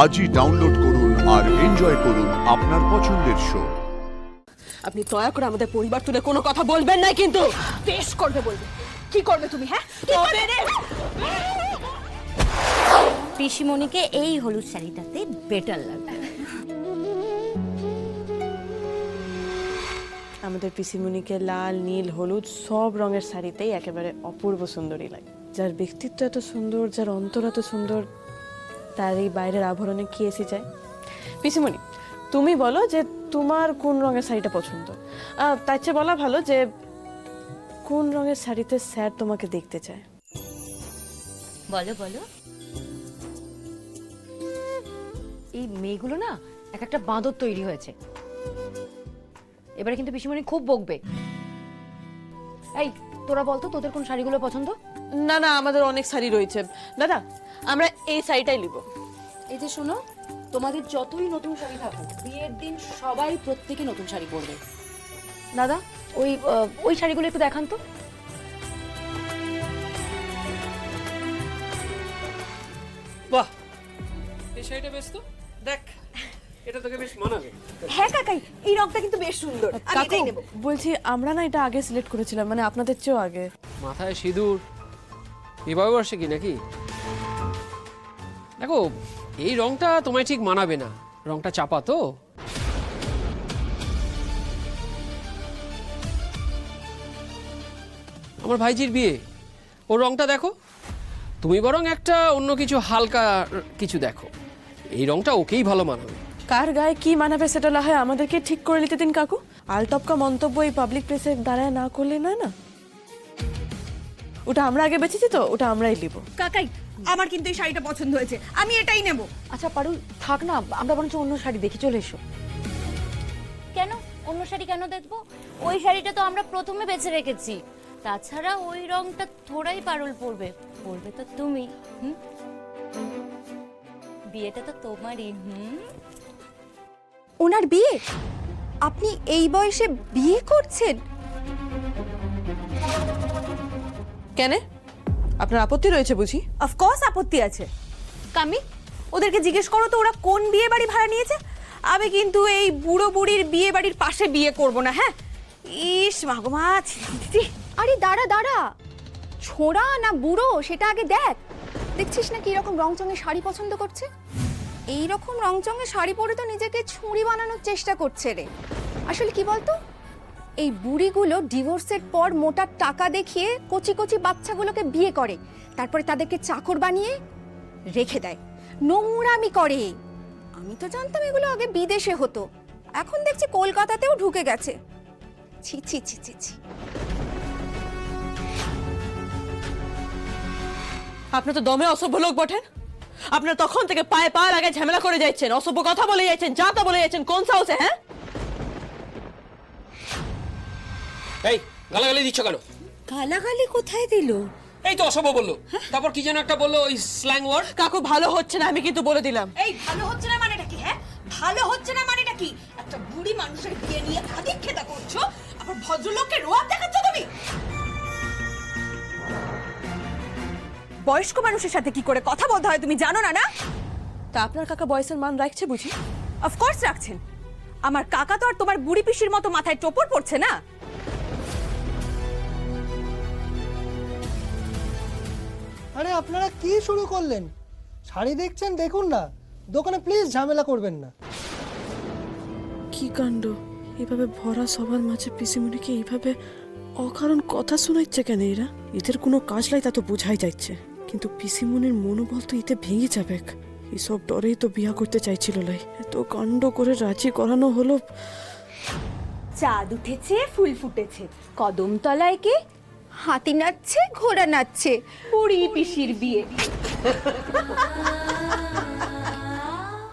আজই ডাউনলোড করুন আর এনজয় করুন আপনার পছন্দের শো। আপনি দয়া করে আমাদের পরিবার তুলে কোনো কথা বলবেন না, কিন্তু বেশ করবে বলবে। কি করবে তুমি? হ্যাঁ, পিসিমণিকে এই হলুদ শাড়িটাতে বেটার লাগবে। আমাদের পিসিমণিকে লাল, নীল, হলুদ সব রঙের শাড়িতেই একেবারে অপূর্ব সুন্দরী লাগে। যার ব্যক্তিত্ব এত সুন্দর, যার অন্তর এত সুন্দর, তার এই বাইরের আভরণে কি এসে যায়? পিসিমণি, তুমি বলো যে তোমার কোন রঙের শাড়িটা পছন্দ। তার চেয়ে বলা ভালো যে কোন রঙের শাড়িতে স্যার তোমাকে দেখতে চায়। বলো বলো। এই মেয়েগুলো না এক একটা বাঁদর তৈরি হয়েছে। এবারে কিন্তু পিসিমণি খুব বকবে। এই তোরা বলতো তোদের কোন শাড়িগুলো পছন্দ? না না, আমাদের অনেক শাড়ি রয়েছে দাদা, আমরা এই শাড়িটাই নিব। এই যে শোনো, তোমাদের যতই নতুন শাড়ি থাকুক, বিয়ের দিন সবাই প্রত্যেকে নতুন শাড়ি পরবে। দাদা, ওই শাড়িগুলো একটু দেখান তো। বাহ, এই শাড়িটা বেশ তো, দেখ এটা তোকে বেশ মানাবে। হ্যাঁ কাকাই, এই রংটা কিন্তু বেশ সুন্দর। আমি এটাই নেব। বলছি আমরা না এটা আগে সিলেক্ট করেছিলাম, মানে আপনাদের চেয়েও আগে। মাথায় সিঁদুর এভাবে বসে কি নাকি? দেখো, এই রংটা তোমায় ঠিক মানাবে না, রংটা চাপা তো। আমার ভাইজির বিয়ে, ওর রংটা দেখো। তুমি বরং একটা অন্য কিছু হালকা কিছু দেখো, এই রংটা ওকেই ভালো মানাবে। কার গায়ে কি মানাবে সেটা না হয় আমাদেরকে ঠিক করে নিতে দিন কাকু। আলটপকা মন্তব্য এই পাবলিক প্লেসে দাঁড়ায় না করলে নয় না। ওটা আমরা আগে বেঁচেছি তো, ওটা আমরাই নিব। কাকাই, আমার কিন্তু এই শাড়িটা পছন্দ হয়েছে, আমি এটাই নেব। আচ্ছা পারুল, থাক না, আমরা বরঞ্চ অন্য শাড়ি দেখি, চলে এসো। কেন অন্য শাড়ি কেন দেখবো? ওই শাড়িটা তো আমরা প্রথমে বেছে রেখেছি। তাছাড়া ওই রংটা থোড়াই পারুল পরবে, পরবে তো তুমি। বিয়েটা তো তোমারই। ওনার বিয়ে? আপনি এই বয়সে বিয়ে করছেন? কেন, আপনার আপত্তি রয়েছে বুঝি? অফকোর্স আপত্তি আছে। কামি, ওদেরকে জিজ্ঞেস করো তো ওরা কোন বিয়ে বাড়ি ভাড়া নিয়েছে। আমি কিন্তু এই বুড়ো বুড়ির বিয়ে বাড়ির পাশে বিয়ে করব না। হ্যাঁ, ইস মাগমা। আরে দাঁড়া দাঁড়া, ছোড়া না বুড়ো সেটা আগে দেখ। দেখছিস না কি রকম রংচঙে শাড়ি পছন্দ করছে? এই রকম রংচঙে শাড়ি পরে তো নিজেকে ছুঁড়ি বানানোর চেষ্টা করছে রে। আসলে কি বলতো, এই বুড়িগুলো ডিভোর্সের পর মোটা টাকা দেখিয়ে কচি কচি বাচ্চাগুলোকে বিয়ে করে, তারপরে তাদেরকে চাকর বানিয়ে রেখে দেয়, নোংরামি করে। আমি তো জানতাম এগুলো আগে বিদেশে হতো, এখন দেখছি কলকাতাতেও ঢুকে গেছে। ছি ছি ছি ছি ছি। আপনি তো দমে অসভ্য লোক বটেন। আপনার তখন থেকে পায়ে পা লাগে ঝামেলা করে যাচ্ছেন, অসভ্য কথা বলে যাচ্ছেন, যা তা বলে যাচ্ছেন। কোন সাহসে? হ্যাঁ, এই গালাগালি দিচ্ছ কেন? গালাগালি কোথায় দিল? এই তো অসভ্য বললো, তারপর কি যেন একটা বললো, ওই স্ল্যাং ওয়ার্ড। কাকু ভালো হচ্ছে না, আমি কিন্তু বলে দিলাম। এই ভালো হচ্ছে না মানেটা কি? হ্যাঁ, ভালো হচ্ছে না মানেটা কি? একটা বুড়ি মানুষের বিয়ে নিয়ে আদিক্ষেতা করছো, আবার ভদ্রলোককে রোয়াব দেখাচ্ছ তুমি। বয়স্ক মানুষের সাথে কি করে কথা বলতে হয় তুমি জানো না? না, তা আপনার কাকা বয়সের মান রাখছে বুঝি? অফকোর্স রাখছেন। আমার কাকা তো আর তোমার বুড়ি পিসির মতো মাথায় টোপর পড়ছে না। আরে আপনারা কি শুরু করলেন? শাড়ি দেখছেন, দেখুন না, দোকানে প্লিজ ঝামেলা করবেন না। কি কাণ্ড! এভাবে ভরা সবার মাঝে পিসিমণিকে এইভাবে অকারণ কথা শোনাচ্ছে কেন এরা? এদের কোনো কাজ নাই তা তো বোঝাই যাচ্ছে, কিন্তু পিসিমণির মনোবল তো এতে ভেঙে যাবে। এসব ডরেই তো বিয়া করতে চাইছিল লাই, এত কাণ্ড করে রাজি করানো হলো। চাঁদ উঠেছে, ফুল ফুটেছে, কদম তলায় কে হাতি নাচছে, ঘোড়া নাচছে, বুড়ি পিসির বিয়ে।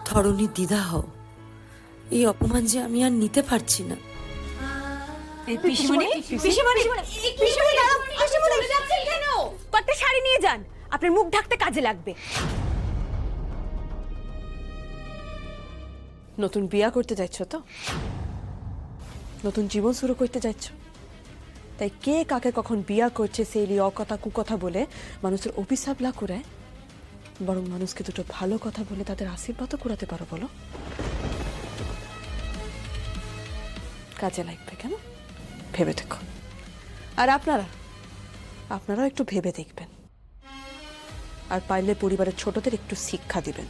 ধরনী দিদা হও, এই অপমান যে আমি আর নিতে পারছি না। পিসিমণি, পিসিমণি, পিসিমণি দাঁড়াও, পিসিমণি যাচ্ছেন কেন? কয়েকটা শাড়ি নিয়ে যান, আপনার মুখ ঢাকতে কাজে লাগবে। নতুন বিয়া করতে যাচ্ছ তো, নতুন জীবন শুরু করতে যাচ্ছ, তাই কে কাকে কখন বিয়া করছে সেই অকথা কুকথা বলে মানুষের অভিশাপ লাভ করে বরং মানুষকে দুটো ভালো কথা বলে তাদের আশীর্বাদও কুড়াতে পারো বলো? কাজে লাগবে কেন? ভেবে দেখো। আর আপনারাও একটু ভেবে দেখবেন, আর পারলে পরিবারের ছোটদের একটু শিক্ষা দিবেন।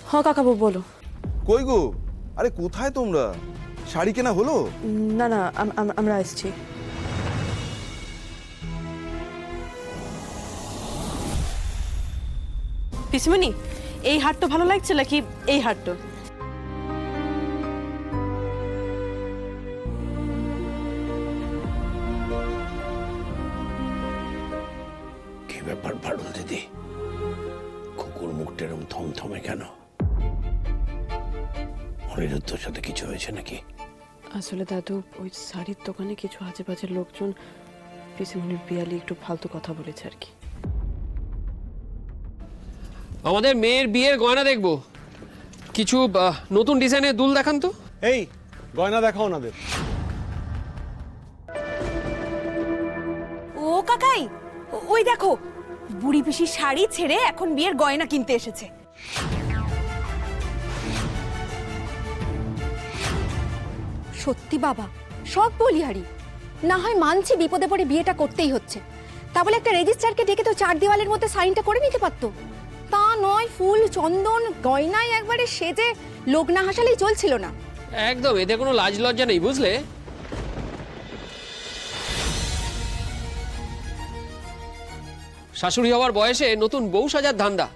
হ্যাঁ কাকাবাবু বলো। কই গো, আরে কোথায় তোমরা? শাড়ি কেনা হলো? না না, আমরা আসছি। পিসমণি, এই হাটটা ভালো লাগছে নাকি এই হাটটা? কি ব্যাপার পারুল দিদি, কুকুর মুখটা এরম থমথমে কেন? অনিরুদ্ধর সাথে কিছু হয়েছে নাকি? আসলে দাদু, ওই শাড়ির দোকানে কিছু আজে বাজে লোকজন পিসমণির বিয়ালি একটু ফালতু কথা বলেছে আর কি। আমাদের মেয়ের বিয়ের গয়না দেখবো, কিছু নতুন ডিজাইনের দুল দেখান তো। এই গয়না দেখাও ওনাদের। ও কাকাই, ওই দেখো বুড়ি পিসির শাড়ি ছেড়ে এখন বিয়ের গয়না কিনতে এসেছে। সত্যি বাবা, সব বলিহারি। না হয় মানছি বিপদে পড়ে বিয়েটা করতেই হচ্ছে, তা বলে একটা রেজিস্ট্রারকে ডেকে তো 4 দেওয়ালের মধ্যে সাইনটা করে নিতে পারতো। তা নয়, ফুল চন্দন গয়নায় একবারে সেজে লোক না হাসালেই চলছিল না। একদম, এতে কোনো লাজ লজ্জা নেই বুঝলে। শাশুড়ি হওয়ার বয়সে নতুন বউ সাজার ধান্দা,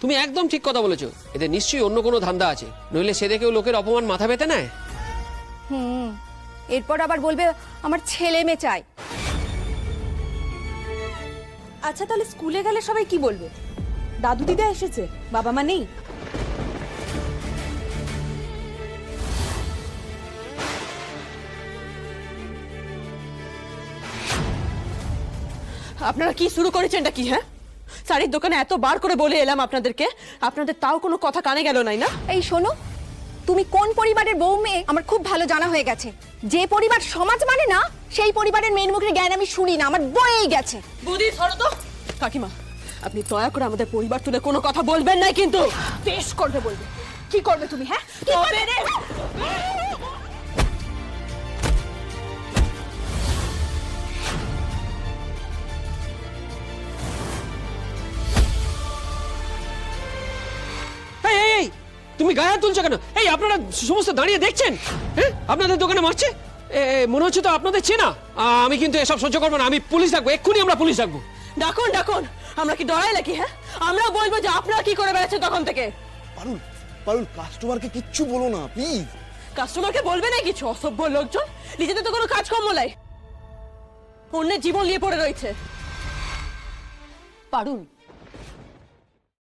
তুমি একদম ঠিক কথা বলেছো। এতে নিশ্চয়ই অন্য কোনো ধান্দা আছে, নইলে সে দেখেও লোকের অপমান মাথা পেতে নেয়। এরপর আবার বলবে আমার ছেলে মেয়ে চাই। আচ্ছা তাহলে স্কুলে গেলে সবাই কি বলবে? দাদু দিদা এসেছে, বাবা মা নেই। আপনারা কি শুরু করেছেন এটা কি? হ্যাঁ, শাড়ির দোকানে এত বার করে বলে এলাম আপনাদেরকে, আপনাদের তাও কোনো কথা কানে গেল নাই না? এই শোনো, তুমি কোন পরিবারের বউ মেয়ে আমার খুব ভালো জানা হয়ে গেছে। যে পরিবার সমাজ মানে না, সেই পরিবারের মেয়ের মুখের জ্ঞান আমি শুনি না, আমার বয়েই গেছে। বুদ্ধি ধরো তো। কাকিমা, আপনি দয়া করে আমাদের পরিবার তুলে কোনো কথা বলবেন না কিন্তু। বেশ করবে বলবে। কি করবে তুমি? হ্যাঁ কি করবে রে? এই এই এই, তুমি গায়ে হাত তুলছো কেন? এই আপনারা সমস্ত দাঁড়িয়ে দেখছেন? হ্যাঁ, আপনাদের দোকানে মারছে, মনে হচ্ছে তো আপনাদের চেনা। আমি কিন্তু এসব সহ্য করবো না, আমি পুলিশ ডাকবো, এক্ষুনি আমরা পুলিশ ডাকবো। ডাকুন ডাকুন, আমরা কি ডরাই নাকি? হ্যাঁ, আমরা বলবো যে আপনারা কি করে বেড়াচ্ছেন তখন থেকে। পারুল, পারুল, কাস্টমারকে কিচ্ছু বলো না প্লিজ। কাস্টমারকে বলবে না কিছু? অসভ্য লোকজন, নিজেদের তো কোনো কাজকর্ম নাই, অন্যের জীবন নিয়ে পড়ে রয়েছে। পারুল,